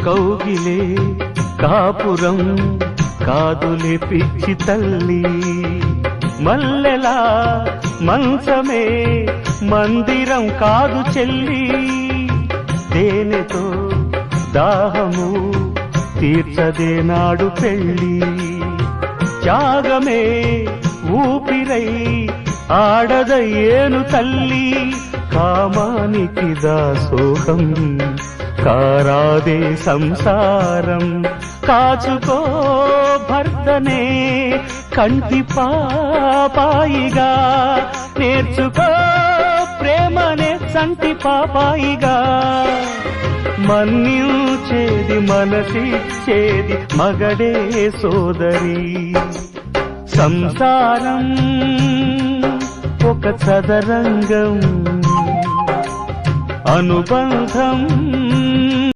కౌగిలే కాపురం కాదులే పిచ్చి తల్లి, మల్లెలా మంచమే మందిరం కాదు చెల్లి, తేనెతో దాహము తీర్చదే నాడు పెళ్ళి, త్యాగమే ఊపిరై ఆడదయ్యేను తల్లి, కామానికి దాసోహం కారాదే సంసారం, కాచుకో భర్తనే కంటి పాపాయిగా, నేర్చుకో ప్రేమనే సంటి పాపాయిగా, మన్నించేది మనసిచ్చేది మగడే సోదరి, సంసారం ఒక చదరంగం అనుబంధం